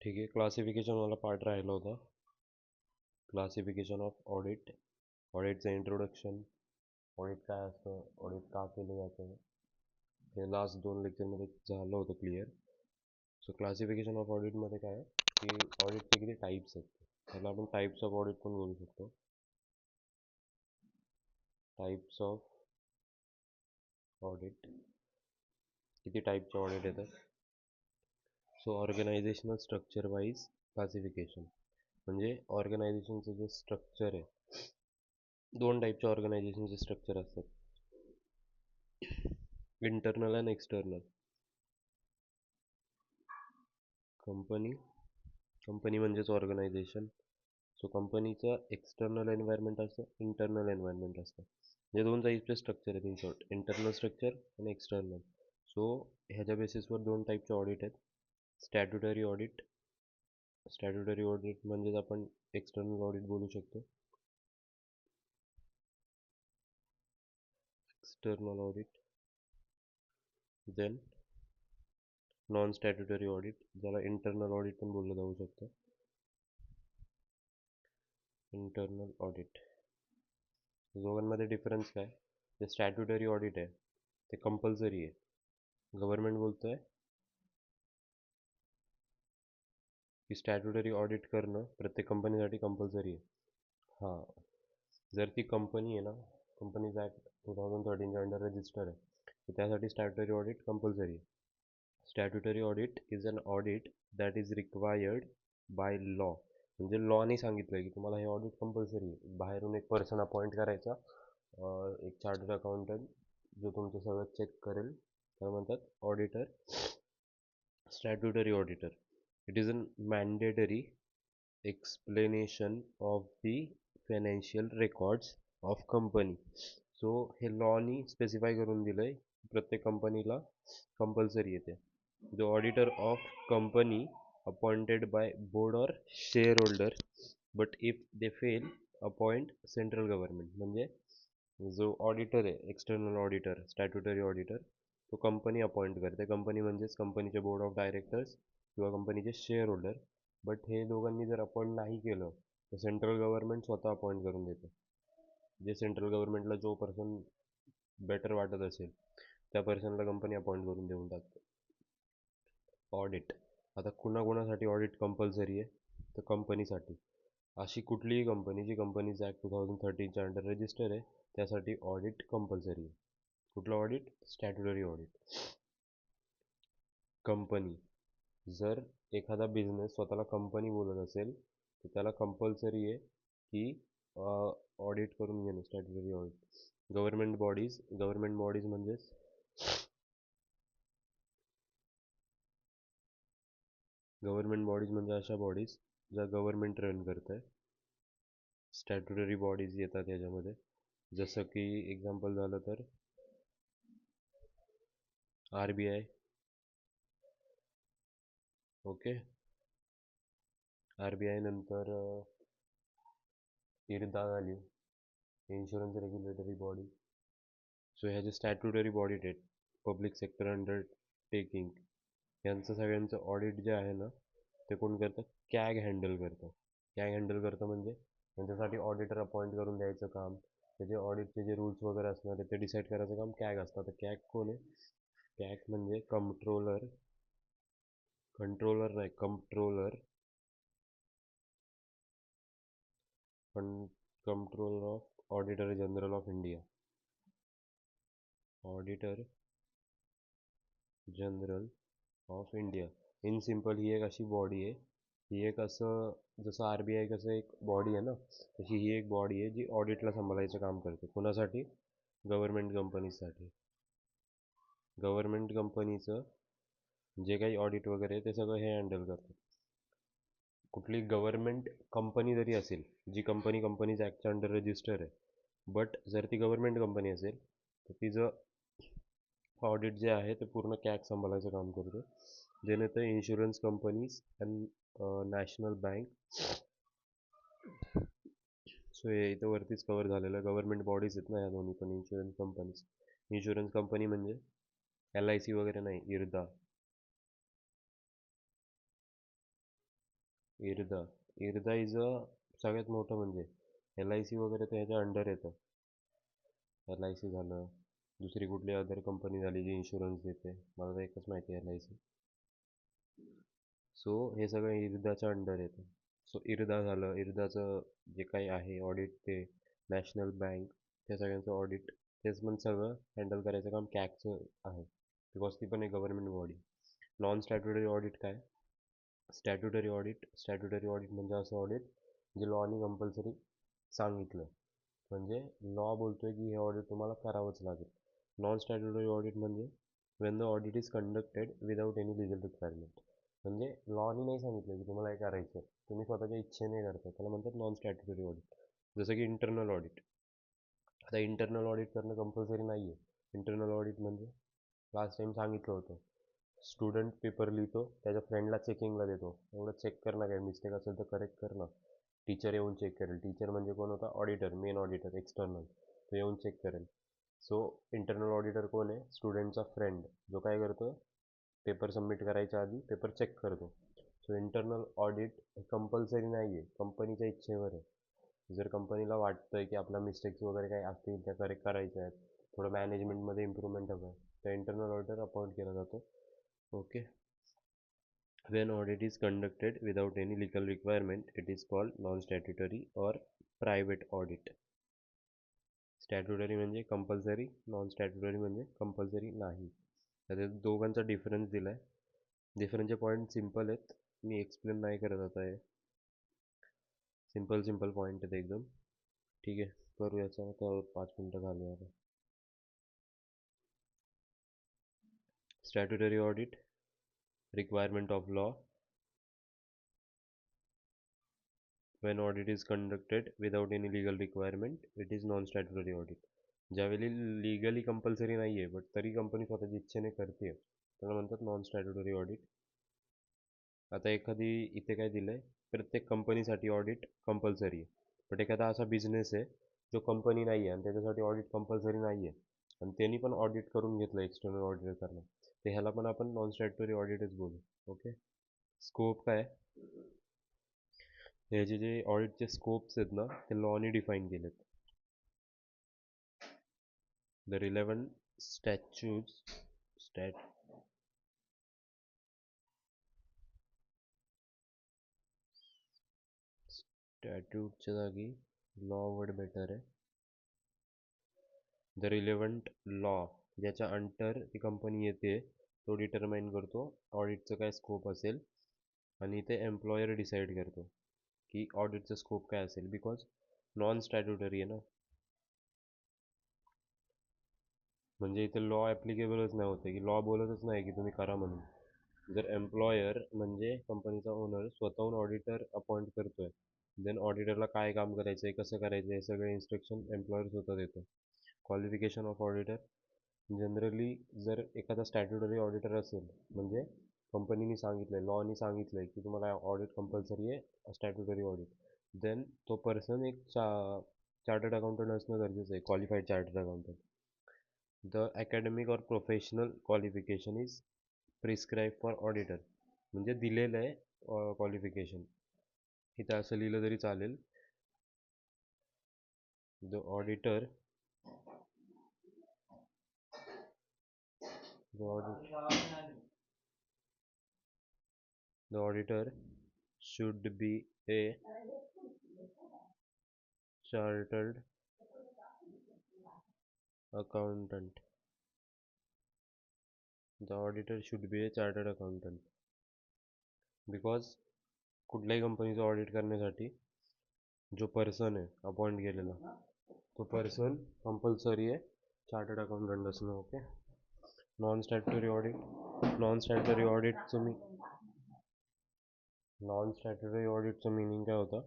ठीक आहे. क्लासिफिकेशनवाला पार्ट राहिला होता. क्लासिफिकेशन ऑफ ऑडिट, ऑडिटचं इंट्रोडक्शन, ऑडिट काय असतं, ऑडिट का केलं जातं, हे लास्ट 2 लेक्चरमध्ये झालं होतं क्लिअर. सो क्लासिफिकेशन ऑफ ऑडिटमध्ये काय आहे की ऑडिटचे किती टाईप्स आहेत. त्याला आपण टाईप्स ऑफ ऑडिट पण बोलू शकतो. टाईप्स ऑफ ऑडिट, किती टाईपचे ऑडिट येतात. So organisational structure wise classification म्हणजे ऑर्गनायझेशनचं जे स्ट्रक्चर आहे, 2 टाईपचे ऑर्गनायझेशनचे स्ट्रक्चर असतात, इंटरनल अँड एक्सटर्नल. कंपनी म्हणजेच ऑर्गनायझेशन. सो कंपनीचं एक्सटर्नल एन्व्हायरमेंट असतं, इंटरनल एन्व्हायरमेंट असतं. म्हणजे 2 टाईपचे स्ट्रक्चर आहेत इन शॉर्ट, इंटरनल स्ट्रक्चर आणि एक्सटर्नल. सो ह्याच्या बेसिसवर 2 टाईपचे ऑडिट आहेत. स्टॅट्युटरी ऑडिट, स्टॅट्युटरी ऑडिट म्हणजेच आपण एक्सटर्नल ऑडिट बोलू शकतो. External audit, then non statutory audit, ज्याला इंटरनल ऑडिट पण बोललं जाऊ शकतं. इंटरनल ऑडिट, दोघांमध्ये डिफरन्स काय? जे स्टॅट्युटरी ऑडिट आहे ते कंपल्सरी आहे. गव्हर्नमेंट बोलतोय की स्टॅट्युटरी ऑडिट करणं प्रत्येक कंपनीसाठी कंपल्सरी आहे. हां, जर ती कंपनी आहे ना, कंपनीज ॲक्ट 2013च्या अंडर रजिस्टर आहे, तर त्यासाठी स्टॅट्युटरी ऑडिट कंपल्सरी आहे. Statutory audit is an audit that is required by law. म्हणजे लॉने सांगितलं आहे की तुम्हाला हे ऑडिट कंपल्सरी आहे. बाहेरून एक पर्सन अपॉइंट करायचा, एक चार्टर्ड अकाउंटंट, जो तुमचं सगळं चेक करेल, त्याला म्हणतात auditor. Statutory auditor, it is an mandatory explanation of the financial records of company. So हे लॉनी स्पेसिफाय करून दिलं आहे, प्रत्येक कंपनीला कंपल्सरी येते. The auditor of company appointed by board or shareholder, but if they fail appoint central government. म्हणजे जो ऑडिटर आहे, एक्सटर्नल ऑडिटर, स्टॅट्युटरी ऑडिटर, तो कंपनी अपॉइंट करते. कंपनी म्हणजेच कंपनीचे बोर्ड ऑफ डायरेक्टर्स किंवा कंपनीचे शेअर होल्डर. बट हे दोघांनी जर अपॉइंट नाही केलं तर सेंट्रल गव्हर्नमेंट स्वतः अपॉइंट करून देते. जे सेंट्रल गव्हर्नमेंटला जो पर्सन बेटर वाटत असेल त्या पर्सनला कंपनी अपॉइंट करून देऊन टाकते. ऑडिट, आता कुणाकुणासाठी ऑडिट कंपल्सरी आहे? तर कंपनीसाठी. अशी कुठलीही कंपनी जी कंपनीज ॲक्ट 2013च्या अंडर रजिस्टर आहे त्यासाठी ऑडिट कंपल्सरी आहे. कुठलं ऑडिट? Statutory audit. कंपनी, जर एखादा बिझनेस स्वतःला कंपनी बोलत असेल तर त्याला कंपल्सरी आहे की ऑडिट करून घेणं, स्टॅट्युटरी ऑडिट. गव्हर्नमेंट बॉडीज म्हणजेच गव्हर्नमेंट बॉडीज म्हणजे अशा बॉडीज ज्या गव्हर्नमेंट रन करत आहे. स्टॅट्युटरी बॉडीज येतात याच्यामध्ये, जसं की एक्झाम्पल झालं तर RBI. ओके, RBI नंतर IRDA झाली, इन्शुरन्स रेग्युलेटरी बॉडी. सो ह्या जे स्टॅट्युटरी बॉडी आहेत, पब्लिक सेक्टर अंडरटेकिंग, यांचं सगळ्यांचं ऑडिट जे आहे ना ते कोण करतं? कॅग हँडल करतं. कॅग हँडल करतं म्हणजे त्यांच्यासाठी ऑडिटर अपॉइंट करून द्यायचं काम, त्याचे ऑडिटचे जे रूल्स वगैरे असणार आहे ते डिसाईड करायचं काम कॅग असतं. तर कॅग कोण आहे? कॅग म्हणजे कंट्रोलर, कंट्रोलर नाही, controller, controller of auditor general of India. Auditor general of India. In simple ही एक अशी बॉडी आहे, ही एक असं जसं RBI कसं एक बॉडी आहे ना, तशी ही एक बॉडी आहे जी ऑडिटला सांभाळायचं काम करते. कोणासाठी? गव्हर्नमेंट कंपनीसाठी. गव्हर्नमेंट कंपनीचं जे काही ऑडिट वगैरे ते सगळं हे हँडल करतात. कुठली गव्हर्नमेंट कंपनी जरी असेल, जी कंपनी कंपनीज ॲक्टच्या अंडर रजिस्टर आहे, बट जर ती गव्हर्नमेंट कंपनी असेल तर तिचं ऑडिट जे आहे ते पूर्ण कॅग सांभाळायचं काम करतो. देन येतं insurance companies and national bank. So हे इथं वरतीच कवर झालेलं गव्हर्नमेंट बॉडीज आहेत ना या दोन्ही पण. इन्शुरन्स कंपनीज, इन्शुरन्स कंपनी म्हणजे LIC वगैरे नाही, IRDA. इरदा. इरदा इज अ सगळ्यात मोठं म्हणजे LIC वगैरे तर ह्याच्या अंडर येतं. LIC झालं, दुसरी कुठली अदर कंपनी झाली जी इन्शुरन्स देते, मला तर एकच माहिती आहे LIC. सो हे सगळं इरदाच्या अंडर येतं. सो इरदा झालं, इरदाचं जे काही आहे ऑडिट ते नॅशनल बँक, त्या सगळ्यांचं ऑडिट तेच पण सगळं हँडल करायचं काम कॅगचं आहे, बिकॉज ती पण एक government body. Non statutory audit काय? स्टॅट्युटरी ऑडिट म्हणजे असं ऑडिट जे लॉनी कंपल्सरी सांगितलं, म्हणजे लॉ बोलतोय की हे ऑडिट तुम्हाला करावंच लागेल. नॉन स्टॅट्युटरी ऑडिट म्हणजे Wien the audit is conducted without any legal requirement, म्हणजे लॉनी नाही सांगितलं की तुम्हाला हे करायचं आहे, तुम्ही स्वतःच्या इच्छेने करता, त्याला म्हणतात नॉन स्टॅट्युटरी ऑडिट. जसं की इंटरनल ऑडिट. आता इंटरनल ऑडिट करणं कंपल्सरी नाही आहे. इंटरनल ऑडिट म्हणजे लास्ट टाइम सांगितलं होतं, स्टुडंट पेपर लिहितो, त्याच्या फ्रेंडला चेकिंगला देतो, एवढं चेक कर ना, काही मिस्टेक असेल तर करेक्ट कर ना. टीचर येऊन चेक करेल. टीचर म्हणजे कोण होता? ऑडिटर, मेन ऑडिटर एक्सटर्नल, तो येऊन चेक करेल. सो इंटरनल ऑडिटर कोण आहे? स्टुडंटचा फ्रेंड, जो काय करतो, पेपर सबमिट करायच्या आधी पेपर चेक करतो. सो इंटरनल ऑडिट हे कंपल्सरी नाही आहे, कंपनीच्या इच्छेवर आहे. जर कंपनीला वाटतंय की आपल्या मिस्टेक्स वगैरे काही असतील त्या करेक्ट करायच्या आहेत, थोडं मॅनेजमेंटमध्ये इम्प्रूव्हमेंट हवं आहे, तर इंटरनल ऑडिटर अपॉइंट केला जातो. Okay. When audit is conducted without any legal requirement, it is called non-statutory or private audit. Statutory म्हणजे कंपल्सरी, नॉन स्टॅट्युटरी म्हणजे कंपल्सरी नाही. त्याच्यात दोघांचा डिफरन्स दिलाय. डिफरन्सचे पॉईंट सिम्पल आहेत, मी एक्सप्लेन नाही करत आता. हे सिम्पल सिम्पल पॉईंट आहेत एकदम. ठीक आहे, करू याचा आता 5 मिनटं झाले आता. Statutory audit, requirement of law. When audit is conducted without any legal requirement, it is non-statutory audit. ज्यावेळी लिगली कंपल्सरी नाही आहे बट तरी कंपनी स्वतःच्या इच्छेने करते, त्याला म्हणतात नॉन स्टॅट्युटरी ऑडिट. आता एखादी इथे काय दिलंय, प्रत्येक कंपनीसाठी ऑडिट कंपल्सरी आहे, बट एखादा असा बिझनेस आहे जो कंपनी नाही आहे आणि त्याच्यासाठी ऑडिट कंपल्सरी नाही आहे आणि त्यांनी पण ऑडिट करून घेतलं एक्सटर्नल ऑडिट करणं, तर ह्याला पण आपण नॉन स्टॅट्युटरी ऑडिटच बोलू. ओके. स्कोप काय? ह्याचे जे ऑडिटचे स्कोप्स आहेत ना, ते लॉनी डिफाईन केलेत. द रिलेव्हंट स्टॅट्यूटच्या जागी लॉ वर्ड बेटर आहे. द रिलेव्हंट लॉ, ज्याच्या अंडर ती कंपनी येते, तो डिटरमाइन करतो ऑडिटचं काय स्कोप असेल, आणि ते एम्प्लॉयर डिसाईड करतो की ऑडिटचं स्कोप काय असेल, बिकॉज नॉन स्टॅट्युटरी आहे ना, म्हणजे इथे लॉ ॲप्लिकेबलच नाही होते, की लॉ बोलतच नाही की तुम्ही करा म्हणून. जर एम्प्लॉयर म्हणजे कंपनीचा ओनर स्वतःहून ऑडिटर अपॉइंट करतोय, देन ऑडिटरला काय काम करायचं आहे, कसं करायचं, हे सगळे इन्स्ट्रक्शन एम्प्लॉयर स्वतः देतो. क्वालिफिकेशन ऑफ ऑडिटर, जनरली जर एखादा स्टॅट्युटरी ऑडिटर असेल, म्हणजे कंपनीने सांगितलं आहे, लॉनी सांगितलं आहे की तुम्हाला ऑडिट कंपल्सरी आहे, स्टॅट्युटरी ऑडिट, देन तो पर्सन एक चार्टर्ड अकाउंटंट असणं गरजेचं आहे, qualified chartered accountant. The academic और professional qualification is prescribe for auditor, म्हणजे दिलेलं आहे क्वालिफिकेशन, इथं असं लिहिलं तरी चालेल. The auditor the auditor should be a chartered accountant. The auditor should be a chartered accountant, because कुठल्याही कंपनीचं ऑडिट करण्यासाठी जो पर्सन आहे अपॉइंट केलेला, तो पर्सन कंपल्सरी आहे चार्टर्ड अकाउंटंट असणं. Okay. Non statutory audit, non statutory ऑडिटचं मिनिंग काय होतं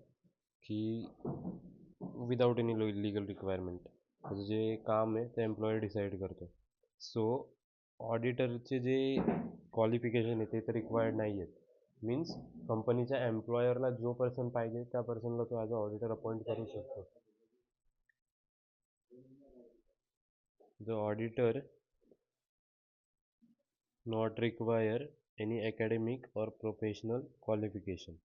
की विदाउट एनी लिगल रिक्वायरमेंट, त्याचं जे काम आहे ते एम्प्लॉयर डिसाईड करतो. सो ऑडिटरचे जे क्वालिफिकेशन आहे ते तर रिक्वायर्ड नाही आहेत, मीन्स कंपनीच्या एम्प्लॉयरला जो पर्सन पाहिजे त्या पर्सनला तो ॲज अ ऑडिटर अपॉइंट करू शकतो. The auditor not require any academic or professional qualification.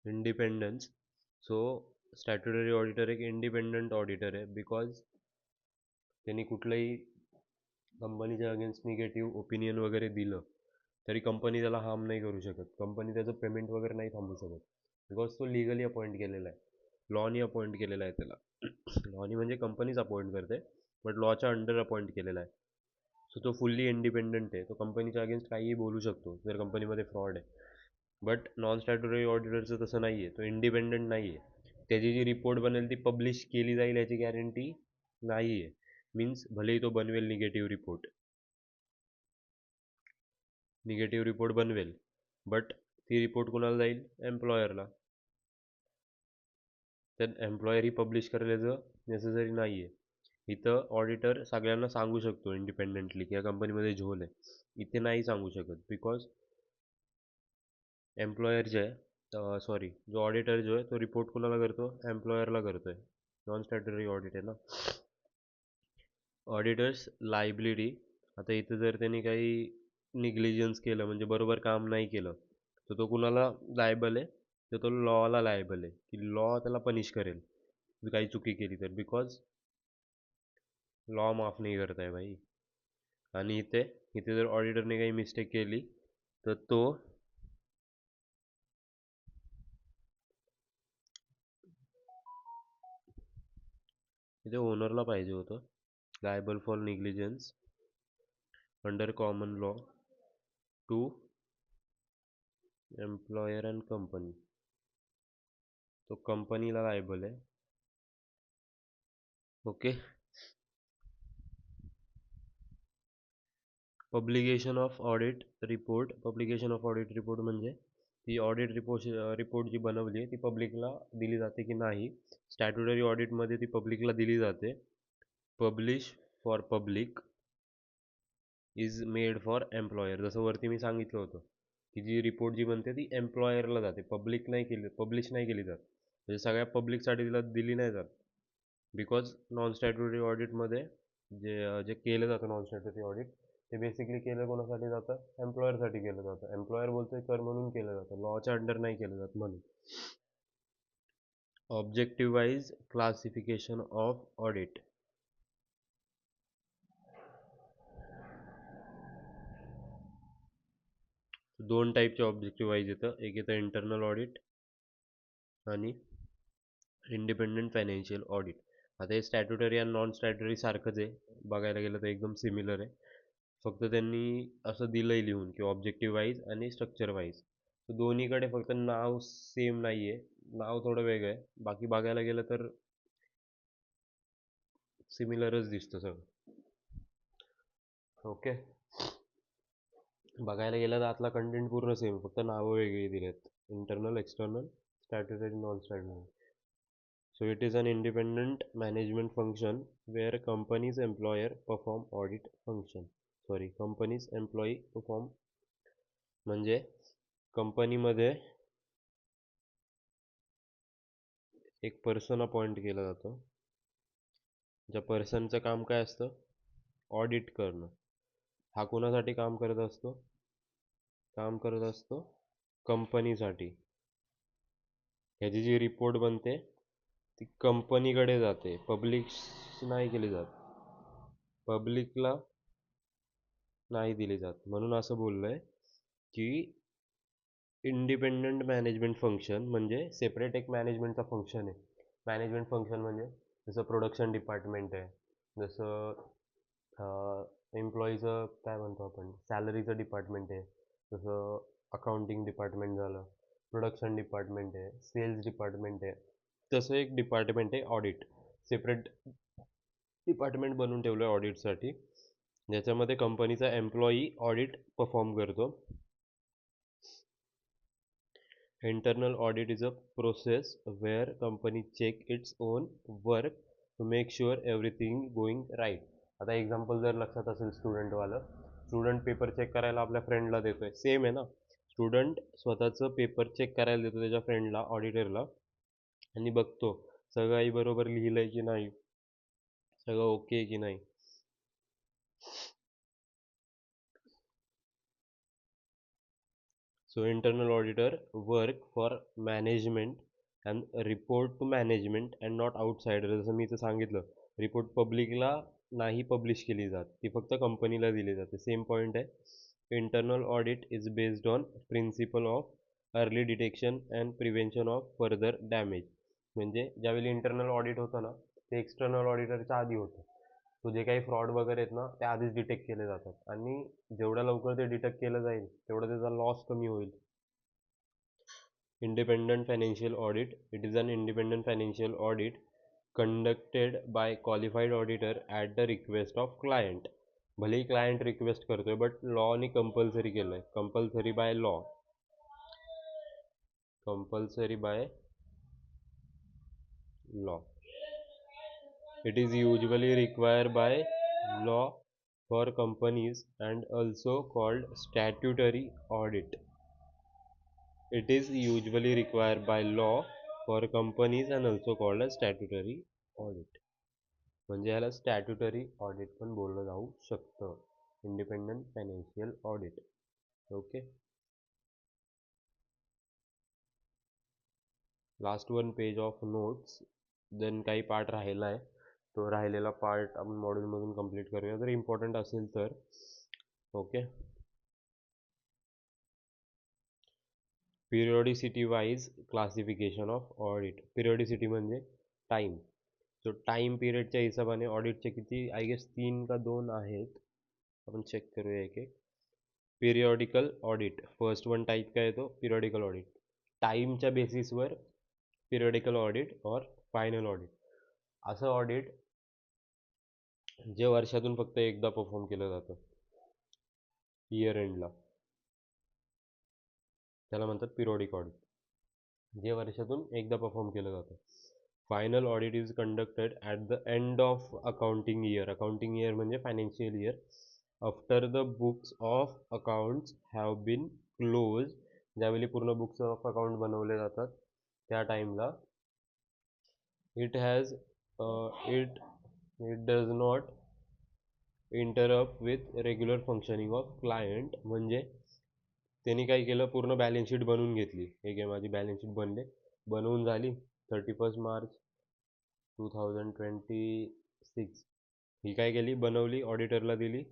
Independence. So statutory auditor एक इंडिपेंडंट ऑडिटर आहे, बिकॉज त्यांनी कुठलंही कंपनीच्या अगेन्स्ट निगेटिव्ह ओपिनियन वगैरे दिलं तरी कंपनी त्याला हार्म नाही करू शकत, कंपनी त्याचं पेमेंट वगैरे नाही थांबवू शकत, बिकॉज तो लिगली अपॉइंट केलेला आहे, लॉनी अपॉइंट केलेला आहे त्याला. लॉनी म्हणजे कंपनीच अपॉइंट करते, बट लॉच्या अंडर अपॉइंट केलेला आहे. सो तो फुल्ली इंडिपेंडंट आहे, तो कंपनीच्या अगेन्स्ट काहीही बोलू शकतो जर कंपनीमध्ये फ्रॉड आहे. बट नॉन स्टॅट्युटरी ऑडिटरचं तसं नाही आहे, तो इंडिपेंडंट नाही आहे. त्याची जी रिपोर्ट बनेल ती पब्लिश केली जाईल याची गॅरंटी नाही आहे. मीन्स भलेही तो बनवेल निगेटिव्ह रिपोर्ट बनवेल, बट ती रिपोर्ट कुणाला जाईल? एम्प्लॉयरला. तर एम्प्लॉयर ही पब्लिश करेल याचं नेसेसरी नाही आहे. इथं ऑडिटर सगळ्यांना सांगू शकतो इंडिपेंडेंटली की या कंपनीमध्ये झोल आहे, इथे नाही सांगू शकत, बिकॉज एम्प्लॉयर जे आहे, सॉरी, जो ऑडिटर जो आहे तो रिपोर्ट कुणाला करतो? एम्प्लॉयरला करतोय. नॉन स्टॅट्युटरी ऑडिट आहे ना. Auditors liability. आता इथं जर त्यांनी काही निग्लिजन्स केलं म्हणजे बरोबर काम नाही केलं तर तो कुणाला लायबल आहे? तर तो लॉला लायबल आहे, की लॉ त्याला पनिश करेल जर काही चुकी केली तर, बिकॉज लॉ माफ नाही करताय भाई. आणि इथे इथे जर ऑडिटरने काही मिस्टेक केली तर तो इथे ओनरला पाहिजे होतं, liable for negligence under common law to employer and company. तो कंपनीला लायबल आहे. Okay. Publication of audit report म्हणजे ती ऑडिट रिपोर्ट जी बनवली आहे ती पब्लिकला दिली जाते की नाही. स्टॅट्युटरी ऑडिटमध्ये ती पब्लिकला दिली जाते. Publish for public is made for employer. जसं वरती मी सांगितलं होतं की जी रिपोर्ट जी बनते ती एम्प्लॉयरला जाते, पब्लिश नाही केली जात, म्हणजे सगळ्या पब्लिकसाठी तिला दिली नाही जात. बिकॉज नॉन स्टॅट्युटरी ऑडिटमध्ये जे जे केलं जातं नॉन स्टॅट्युटरी ऑडिट ते बेसिकली केलं कोणासाठी जातं? एम्प्लॉयरसाठी केलं जातं. एम्प्लॉयर बोलतोय कर म्हणून केलं जातं, लॉच्या अंडर नाही केलं जात म्हणून. Objective wise classification of audit. दोन टाईपचे ऑब्जेक्टिव्ह वाईज येतं, एक येतं इंटरनल ऑडिट आणि इंडिपेंडंट फायनान्शियल ऑडिट. आता हे स्टॅट्युटरी आणि नॉन स्टॅट्युटरी सारखंच आहे, बघायला गेलं तर एकदम सिमिलर आहे. फक्त त्यांनी असं दिलंय लिहून की ऑब्जेक्टिव्ह वाईज आणि स्ट्रक्चर वाईज. तर दोन्हीकडे फक्त नाव सेम नाही आहे, नाव थोडं वेगळं आहे, बाकी बघायला गेलं तर सिमिलरच दिसतं सगळं. ओके. बघायला गेलं तर आतला कंटेंट पूर्ण सेम, फक्त नावं वेगळी दिलेत. Internal, external, statutory, non statutory. So it is an independent management function where company's employer perform audit function. Sorry, company's employee perform म्हणजे कंपनीमध्ये एक पर्सन अपॉइंट केला जातो, ज्या पर्सनचं काम काय असतं? ऑडिट करणं. हा कोणासाठी काम करत असतो? काम करत असतो कंपनीसाठी. ह्याची जी रिपोर्ट बनते ती कंपनीकडे जाते, पब्लिक नाही केली जात, पब्लिकला नाही दिली जात. म्हणून असं बोललंय की इंडिपेंडंट मॅनेजमेंट फंक्शन म्हणजे सेपरेट एक मॅनेजमेंटचा फंक्शन आहे. मॅनेजमेंट फंक्शन म्हणजे जसं प्रोडक्शन डिपार्टमेंट आहे, जसं एम्प्लॉईचं काय म्हणतो आपण सॅलरीचं डिपार्टमेंट आहे, जसं अकाउंटिंग डिपार्टमेंट झालं, प्रोडक्शन डिपार्टमेंट आहे, सेल्स डिपार्टमेंट आहे, तसं एक डिपार्टमेंट आहे ऑडिट. सेपरेट डिपार्टमेंट बनवून ठेवलं आहे ऑडिटसाठी, ज्याच्यामध्ये कंपनीचा एम्प्लॉई ऑडिट परफॉर्म करतो. Internal audit is a process where company check its own work to make sure everything going right. आता एक्झाम्पल जर लक्षात असेल स्टुडंटवालं, स्टुडंट पेपर चेक करायला आपल्या फ्रेंडला देतोय, सेम आहे ना. स्टुडंट स्वतःचं पेपर चेक करायला देतो त्याच्या फ्रेंडला, ऑडिटरला, आणि बघतो सगळं काही बरोबर लिहिलंय की नाही, सगळं ओके की नाही. So internal auditor work for management and report to management and not outsider. जसं मी इथं सांगितलं, रिपोर्ट पब्लिकला नाही पब्लिश केली जात, ती फक्त कंपनीला दिली जाते. सेम पॉईंट आहे. Internal audit is based on principle of early detection and prevention of further damage. म्हणजे ज्यावेळी इंटरनल ऑडिट होतं ना, ते एक्सटर्नल ऑडिटरच्या आधी होतं. तो जे काही फ्रॉड वगैरे आहेत ना, ते आधीच डिटेक्ट केले जातात आणि जेवढ्या लवकर ते डिटेक्ट केलं जाईल तेवढं त्याचा लॉस कमी होईल. Independent financial audit. It is an independent financial audit conducted by qualified auditor at the request of client. भलेही क्लायंट रिक्वेस्ट करतोय बट लॉनी कंपल्सरी केलंय. Compulsory by law. Compulsory by law. It is usually required by law for companies and also called statutory audit. It is usually required by law for companies and also called as statutory audit. म्हणजे याला statutory audit पण बोललं जाऊ शकतं. Independent financial audit. Okay. Last one page of notes. Then काही part राहिला आहे, तो राहिलेला पार्ट आपण मॉड्यूलमधून कंप्लीट करूया जर इम्पॉर्टंट असेल तर. Okay. Periodicity wise classification of audit. Periodicity म्हणजे टाईम. सो टाईम पिरियडच्या हिशोबाने ऑडिटचे किती, आय गेस 3 का 2 आहेत. आपण चेक करूया एक एक. पिरियॉडिकल ऑडिट फर्स्ट वन टाईप काय येतो, पिरियॉडिकल ऑडिट. टाईमच्या बेसिसवर पिरियॉडिकल ऑडिट और फायनल ऑडिट. असं ऑडिट जे वर्षातून फक्त एकदा परफॉर्म केलं जातं इयर एंडला, त्याला म्हणतात पिरियॉडिक ऑडिट. जे वर्षातून एकदा परफॉर्म केलं जातं. Final audit is conducted at the end of accounting year. Accounting year म्हणजे financial year. After the books of accounts have been close. ज्यावेळी पूर्ण बुक्स ऑफ अकाउंट बनवले जातात त्या टाईमला it has it does not interrupt with regular functioning of client. म्हणजे त्यांनी काय केलं, पूर्ण बॅलन्स शीट बनवून घेतली. हे घे माझी बॅलन्स शीट बनवून झाली 31 मार्च 2026. ही काय केली, बनवली, ऑडिटरला दिली.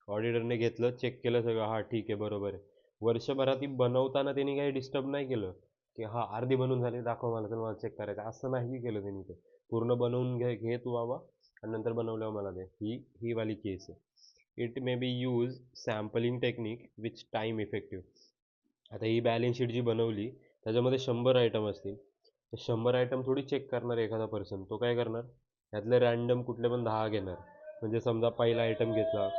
ऑडिटरने घेतलं, चेक केलं सगळं, हा ठीक आहे बरोबर आहे. वर्षभरात ती बनवताना त्यांनी काही डिस्टर्ब नाही केलं की हा अर्धी बनवून झाली दाखव मला, तर मला चेक करायचं, असं नाही केलं त्यांनी. ते पूर्ण बनवून घे तू बाबा आणि नंतर बनवल्यावर मला दे. ही वाली केस आहे. It may be use sampling technique which time effective. आता ही बॅलन्स शीट जी बनवली त्याच्यामध्ये 100 आयटम असतील. 100 आयटम थोडी चेक करणार एखादा पर्सन. तो काय करणार, त्यातले रँडम कुठले पण 10 घेणार. म्हणजे समजा पहिला आयटम घेतला,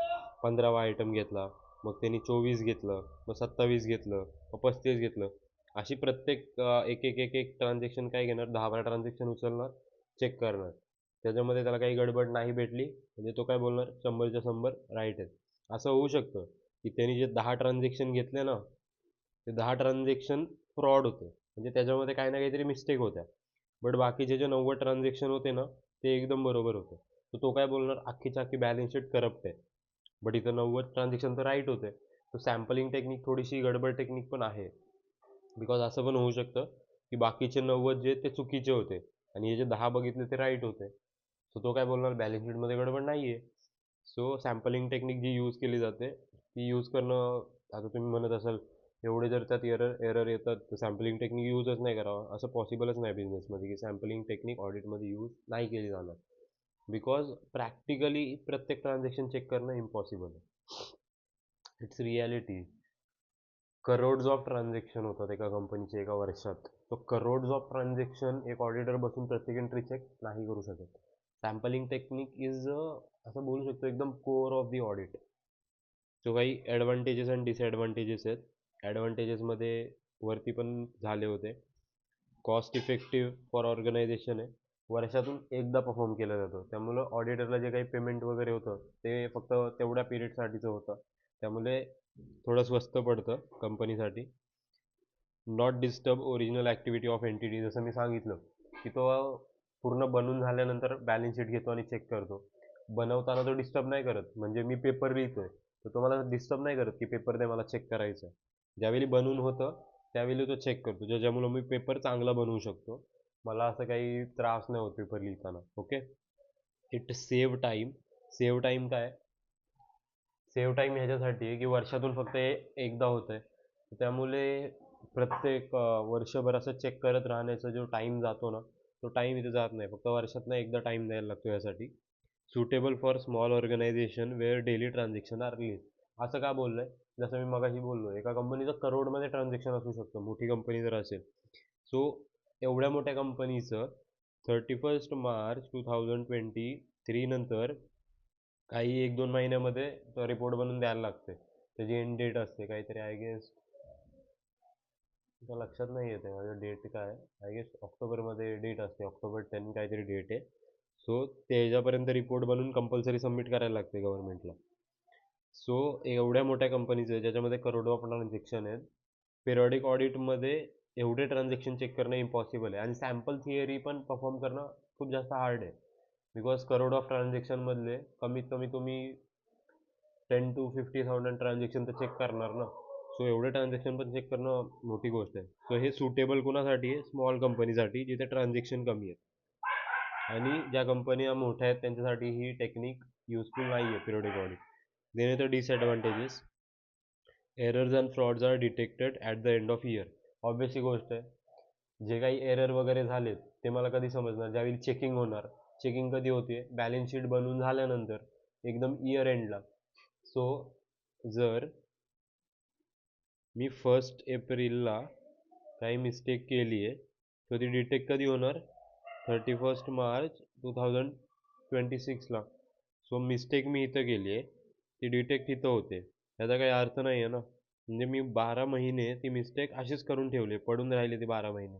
15वा आयटम घेतला, मग त्यांनी 24 घेतलं, मग 27 घेतलं, मग 35 घेतलं. अशी प्रत्येक एक एक एक एक ट्रान्झॅक्शन काय घेणार, 10-12 ट्रान्झॅक्शन उचलणार, चेक करणार. त्याच्यामध्ये त्याला काही गडबड नाही भेटली म्हणजे तो काय बोलणार 100च्या 100 राईट आहेत. असं होऊ शकतं की त्यांनी जे 10 ट्रान्झॅक्शन घेतले ना, ते 10 ट्रान्झॅक्शन फ्रॉड होते. म्हणजे त्याच्यामध्ये काही ना काहीतरी मिस्टेक होत्या. बट बाकीचे जे 90 ट्रान्झॅक्शन होते ना, ते एकदम बरोबर होते. तर तो काय बोलणार, अख्खीच्या अख्खी बॅलन्स शीट करप्ट आहे. बट इथं 90 ट्रान्झॅक्शन तर राईट होते. तो सॅम्पलिंग टेक्निक थोडीशी गडबड टेक्निक पण आहे. बिकॉज असं पण होऊ शकतं की बाकीचे 90 जे ते चुकीचे होते आणि हे जे 10 बघितले ते राईट होते. सो तो काय बोलणार बॅलन्स शीटमध्ये गडबड नाही आहे. सो सॅम्पलिंग टेक्निक जी यूज केली जाते ती यूज करणं, आता तुम्ही म्हणत असाल एवढे जर त्यात एरर येतात तर सॅम्पलिंग टेक्निक यूजच नाही करावं, असं पॉसिबलच नाही बिझनेसमध्ये की सॅम्पलिंग टेक्निक ऑडिटमध्ये यूज नाही केली जाणार. बिकॉज प्रॅक्टिकली प्रत्येक ट्रान्झॅक्शन चेक करणं इम्पॉसिबल आहे. It's reality. Crores of transaction होतात एका कंपनीचे एका वर्षात. तो करोड्स ऑफ ट्रान्झॅक्शन एक ऑडिटर बसून प्रत्येक एंट्री चेक नाही करू शकत. सॅम्पलिंग टेक्निक इज असं बोलू शकतो एकदम core of the audit. So काही ॲडव्हान्टेजेस आणि डिसॲडव्हान्टेजेस आहेत. ॲडव्हान्टेजेसमध्ये वरती पण झाले होते. कॉस्ट इफेक्टिव्ह फॉर ऑर्गनायझेशन आहे. वर्षातून एकदा परफॉर्म केलं जातं, त्यामुळं ऑडिटरला जे काही पेमेंट वगैरे होतं ते फक्त तेवढ्या पिरियडसाठीचं होतं. त्यामुळे थोडं स्वस्त पडतं कंपनीसाठी. Not disturb original activity of entity. जसं मी सांगितलं की तो पूर्ण बनवून झाल्यानंतर बॅलन्स शीट घेतो आणि चेक करतो. बनवताना तो डिस्टर्ब नाही करत. म्हणजे मी पेपर लिहितोय तर तो मला डिस्टर्ब नाही करत की पेपर दे मला चेक करायचं आहे. ज्यावेळी बनवून होतं त्यावेळी तो चेक करतो, ज्याच्यामुळं मी पेपर चांगला बनवू शकतो. मला असं काही त्रास नाही होत पेपर लिहिताना. Okay. It save time. Save time काय? सेव्ह टाईम ह्याच्यासाठी आहे की वर्षातून फक्त एकदा होतंय. त्यामुळे प्रत्येक वर्षभर असं चेक करत राहण्याचा जो टाईम जातो ना, तो टाईम इथे जात नाही. फक्त वर्षातनं एकदा टाईम द्यायला लागतो यासाठी. Suitable for small organisation where daily transaction are list. असं का बोललंय? जसं मी मगाशी बोललो, एका कंपनीचं करोडमध्ये ट्रान्झॅक्शन असू शकतं, मोठी कंपनी जर असेल. सो एवढ्या मोठ्या कंपनीचं 31 मार्च 2023 नंतर काही 1-2 महिन्यामध्ये रिपोर्ट बनवून द्यायला लागते. त्याची एंड डेट असते काहीतरी, आय गेस लक्षात नाही येते माझ्या डेट काय. आय गेस ऑक्टोबरमध्ये डेट असते, October 10 काहीतरी डेट आहे. सो त्याच्यापर्यंत रिपोर्ट बनवून कंपल्सरी सबमिट करायला लागते गव्हर्नमेंटला. सो एवढ्या मोठ्या कंपनीचं ज्याच्यामध्ये करोडो ऑफ ट्रान्झॅक्शन आहेत, पिरियॉडिक ऑडिटमध्ये एवढे ट्रान्झॅक्शन चेक करणं इम्पॉसिबल आहे आणि सॅम्पल थिअरी पण परफॉर्म करणं खूप जास्त हार्ड आहे. बिकॉज करोड ऑफ ट्रान्झॅक्शनमधले कमीत कमी तुम्ही 10 to 50,000 ट्रान्झॅक्शन तर चेक करणार ना. सो एवढे ट्रान्झॅक्शन पण चेक करणं मोठी गोष्ट आहे. सो हे सुटेबल कुणासाठी आहे? स्मॉल कंपनीसाठी जिथे ट्रान्झॅक्शन कमी आहेत. आणि ज्या कंपन्या मोठ्या आहेत त्यांच्यासाठी ही टेक्निक युजफुल नाही आहे पिरियडिक ऑडिट. देणे तर disadvantages. Errors and frauds are detected at the end of year. Obviously गोष्ट आहे, जे काही एरर वगैरे झालेत ते मला कधी समजणार? ज्यावेळी चेकिंग होणार. चेकिंग कधी होते? बॅलन्स शीट बनवून झाल्यानंतर, एकदम इयर एंडला. सो जर मी 1 एप्रिलला काही मिस्टेक केली आहे तर ती डिटेक्ट कधी होणार? 31 मार्च 2026ला. सो मिस्टेक मी इथं केली आहे, ती डिटेक्ट इथं होते. त्याचा काही अर्थ नाही आहे ना. म्हणजे मी 12 महिने ती मिस्टेक अशीच करून ठेवली, पडून राहिली ती 12 महिने.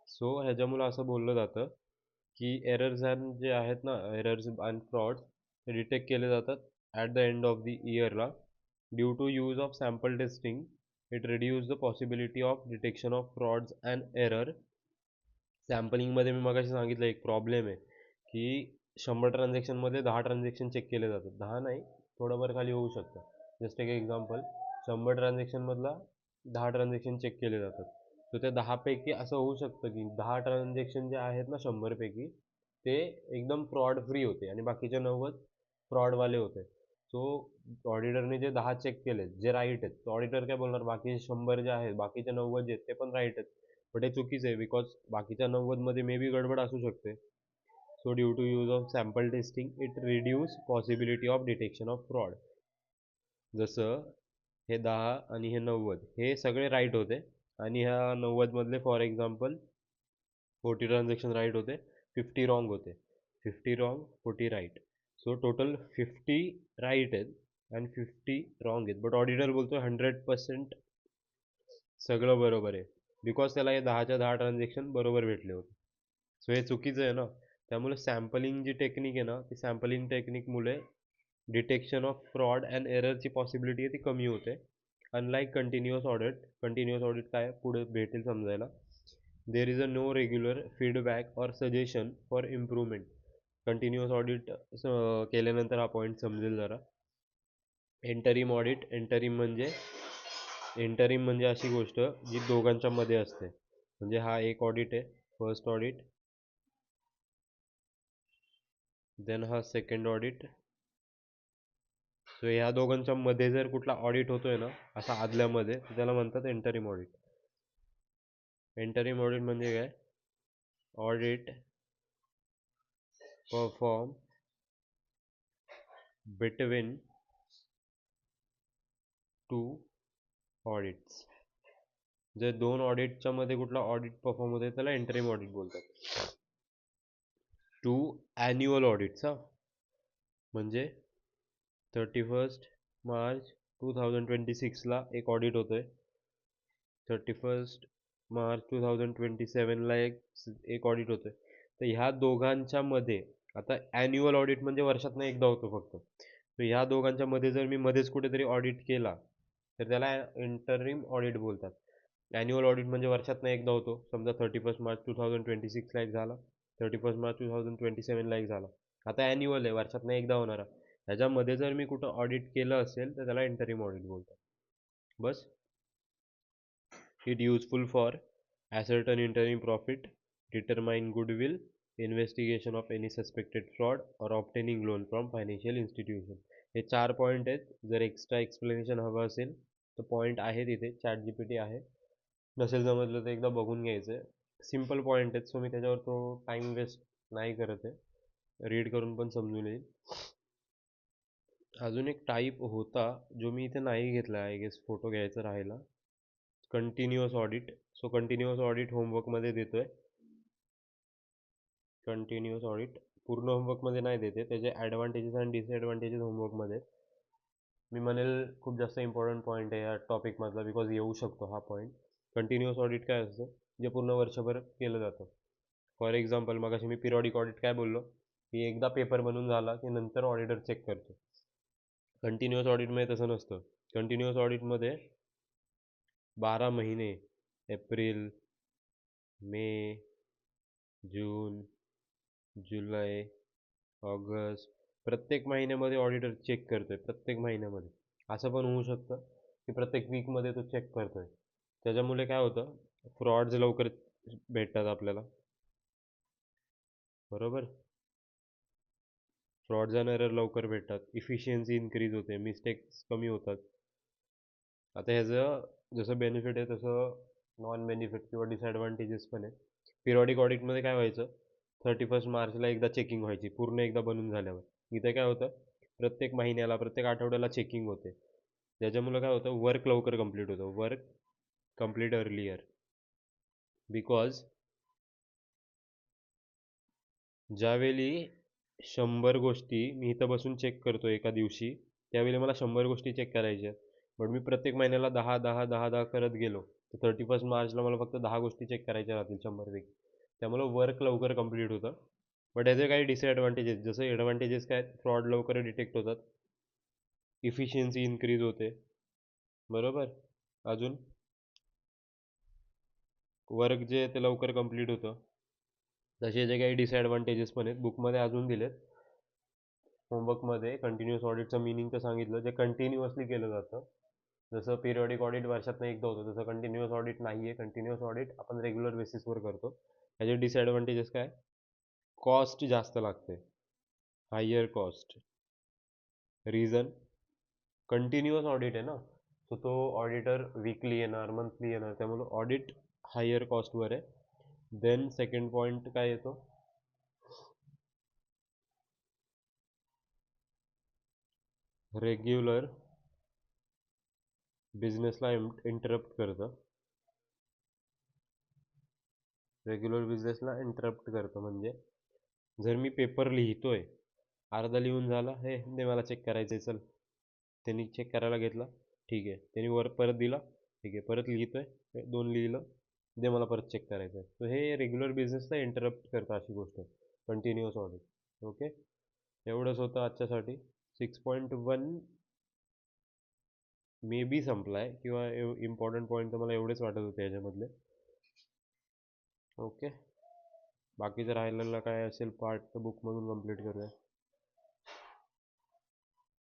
सो ह्याच्यामुळं असं बोललं जातं की एरर्स अँड जे आहेत ना, एरर्स अँड फ्रॉड्स ते डिटेक्ट केले जातात at the end of the इयरला. Due to use of sample testing it reduce the possibility of detection of frauds and error. सॅम्पलिंगमध्ये मी मगाशी सांगितलं एक प्रॉब्लेम आहे की 100 ट्रान्झॅक्शनमध्ये 10 ट्रान्झॅक्शन चेक केले जातात. 10 नाही, थोडंफार खाली होऊ शकतं. जस्ट एक एक्झाम्पल, 100 ट्रान्झॅक्शनमधला 10 ट्रान्झॅक्शन चेक केले जातात. तर त्या 10पैकी असं होऊ शकतं की 10 ट्रान्झॅक्शन जे आहेत ना 100पैकी, ते एकदम फ्रॉड फ्री होते आणि बाकीचे 90 फ्रॉडवाले होते. सो ऑडिटरने जे 10 चेक केले जे राईट आहेत, तो ऑडिटर काय बोलणार? बाकी 100 जे आहेत, बाकीचे 90 जे आहेत ते पण राईट आहेत. बट हे चुकीचं आहे, बिकॉज बाकीच्या 90मध्ये मे बी गडबड असू शकते. So due to use of sample testing it reduce possibility of detection of fraud. जसं हे 10 आणि हे 90 हे सगळे राईट होते आणि ह्या 90 मधले फॉर एक्झाम्पल 40 ट्रान्झॅक्शन राईट होते, 50 रॉंग होते. 50 wrong, 40 right. So total 50 right आहेत आणि 50 रॉंग आहेत. बट ऑडिटर बोलतो 100% सगळं बरोबर आहे, बिकॉज त्याला हे 10च्या 10 ट्रान्झॅक्शन बरोबर भेटले होते. सो हे चुकीचं आहे ना. त्यामुळे सॅम्पलिंग जी टेक्निक आहे ना, ती सॅम्पलिंग टेक्निकमुळे डिटेक्शन ऑफ फ्रॉड अँड एररची पॉसिबिलिटी आहे ती कमी होते. Unlike continuous audit. Continuous audit काय पुढे भेटेल समजायला. There is a no regular feedback or suggestion for improvement. Continuous audit केल्यानंतर हा पॉईंट समजेल जरा. Interim audit. एंटरिम म्हणजे अशी गोष्ट जी दोघांच्या मध्ये असते. म्हणजे हा एक ऑडिट आहे, फर्स्ट ऑडिट, देन हा सेकंड ऑडिट. सो ह्या दोघांच्या मध्ये जर कुठला ऑडिट होतोय ना असा आदल्यामध्ये, तर त्याला म्हणतात एंटरिम ऑडिट. एंटरिम ऑडिट म्हणजे काय? Audit perform between two audits. जर दोन ऑडिटच्या मध्ये कुठला ऑडिट परफॉर्म होते त्याला एंटरिम ऑडिट बोलतात. Two annual audits. म्हणजे 31 मार्च 2026ला एक ऑडिट होतोय, 31 मार्च 2027ला एक ऑडिट होतोय. तर ह्या दोघांच्या मध्ये, आता ॲन्युअल ऑडिट म्हणजे वर्षातनं एकदा होतो फक्त. तर ह्या दोघांच्या मध्ये जर मी मध्येच कुठेतरी ऑडिट केला तर त्याला इंटरिम ऑडिट बोलतात. ॲन्युअल ऑडिट म्हणजे वर्षातनं एकदा होतो, समजा 31 मार्च 2026ला एक झाला, 31 मार्च 2027ला एक झाला. आता ॲन्युअल आहे, वर्षातनं एकदा होणारा. ह्याच्यामध्ये जर मी कुठं ऑडिट केलं असेल तर त्याला इंटरिम ऑडिट बोलतात. बस. It useful for ascertaining profit, determine goodwill, investigation of any suspected fraud or obtaining loan from financial institution. हे 4 पॉईंट आहेत. जर एक्स्ट्रा एक्सप्लेनेशन हवं असेल तर पॉईंट आहे तिथे, चॅट जीपीटी आहे. नसेल जमतलं तर एकदा बघून घ्यायचं. सिम्पल पॉईंट आहेत, सो मी त्याच्यावर तो टाइम वेस्ट नाही करत आहे. रीड करून पण समजून येईल. अजून एक टाईप होता जो मी इथे नाही घेतला, आय गेस फोटो घ्यायचा राहिला. Continuous audit. So continuous audit होमवर्कमध्ये देतोय. कंटिन्युअस ऑडिट पूर्ण होमवर्कमध्ये नाही देते, त्याचे ॲडव्हान्टेजेस आणि डिसएडव्हान्टेजेस होमवर्कमध्ये. मी म्हणेल खूप जास्त इम्पॉर्टंट पॉईंट आहे या टॉपिकमधला, बिकॉज येऊ शकतो हा पॉईंट. कंटिन्युअस ऑडिट काय असतं, जे पूर्ण वर्षभर केलं जातं. फॉर एक्झाम्पल मग मी पिरियॉडिक ऑडिट काय बोललो, की एकदा पेपर बनून झाला की नंतर ऑडिटर चेक करतो. कंटिन्युअस ऑडिटमध्ये तसं नसतं. कंटिन्युअस ऑडिटमध्ये 12 महिने, एप्रिल, मे, जून, जुलै, ऑगस्ट, प्रत्येक महिन्यामध्ये ऑडिटर चेक करतोय. प्रत्येक महिन्यामध्ये असं पण होऊ शकतं की प्रत्येक वीकमध्ये तो चेक करतोय. त्याच्यामुळे काय होतं, फ्रॉड्स लवकर भेटतात आपल्याला, बरोबर. फ्रॉड्स अँड एरर लवकर भेटतात, इफिशियन्सी इन्क्रीज होते, मिस्टेक्स कमी होतात. आता ह्याचं जसं बेनिफिट आहे तसं नॉन बेनिफिट किंवा डिसॲडव्हान्टेजेस पण आहे. पिरियॉडिक ऑडिटमध्ये काय व्हायचं, 31 मार्चला एकदा चेकिंग व्हायची पूर्ण एकदा बनून झाल्यावर. इथे काय होतं, प्रत्येक महिन्याला प्रत्येक आठवड्याला चेकिंग होते. त्याच्यामुळं काय होतं, वर्क लवकर कंप्लीट होतं, वर्क कंप्लीट अर्लियर. बिकॉज ज्यावेळी 100 गोष्टी मी इथं बसून चेक करतो एका दिवशी, त्यावेळी मला 100 गोष्टी चेक करायच्या. बट मी प्रत्येक महिन्याला 10 करत गेलो तर 31 मार्चला मला फक्त 10 गोष्टी चेक करायच्या राहतील 100पैकी. त्यामुळं वर्क लवकर कंप्लीट होतं. बट याचे काही डिसएडव्हान्टेजेस, जसं एडव्हान्टेजेस काय, फ्रॉड लवकर डिटेक्ट होतात, इफिशियन्सी इन्क्रीज होते, बरोबर. अजून वर्क जे आहे ते लवकर कंप्लीट होतं. तसे जे काही डिसएडव्हान्टेजेस पण आहेत बुकमध्ये अजून दिलेत. होमवर्कमध्ये कंटिन्युअस ऑडिटचं मिनिंग तर सांगितलं, जे कंटिन्युअसली केलं जातं. जसं पिरियॉडिक ऑडिट वर्षातनं एकदा होतं, तसं कंटिन्युअस ऑडिट नाही आहे. कंटिन्युअस ऑडिट आपण रेग्युलर बेसिसवर करतो. त्याचे डिसएडव्हान्टेजेस काय, कॉस्ट जास्त लागते, higher cost. Reason, continuous audit आहे ना, सो तो ऑडिटर वीकली येणार, मंथली येणार, त्यामुळे ऑडिट हायर कॉस्टवर आहे. देन सेकंड पॉईंट काय येतो, रेग्युलर बिझनेसला इंटरप्ट करतं. रेग्युलर बिझनेसला इंटरप्ट करतं म्हणजे जर मी पेपर लिहितोय, अर्धा लिहून झाला, हे दे मला चेक करायचं आहे, चल. त्यांनी चेक करायला घेतला, ठीक आहे. त्यांनी वर परत दिला, ठीक आहे. परत लिहितोय, 2 लिहिलं, दे मला परत चेक करायचं आहे. तर हे रेग्युलर बिझनेसला इंटरप्ट करतं अशी गोष्ट, कंटिन्युअस ऑडिट. ओके, एवढंच होतं आजच्यासाठी. 6.1 मे बी संपला आहे, किंवा इम्पॉर्टंट पॉईंट तर मला एवढेच वाटत होते याच्यामधले. ओके, बाकीचं राहिलेलं काय असेल पार्ट तर बुकमधून कंप्लीट करूया.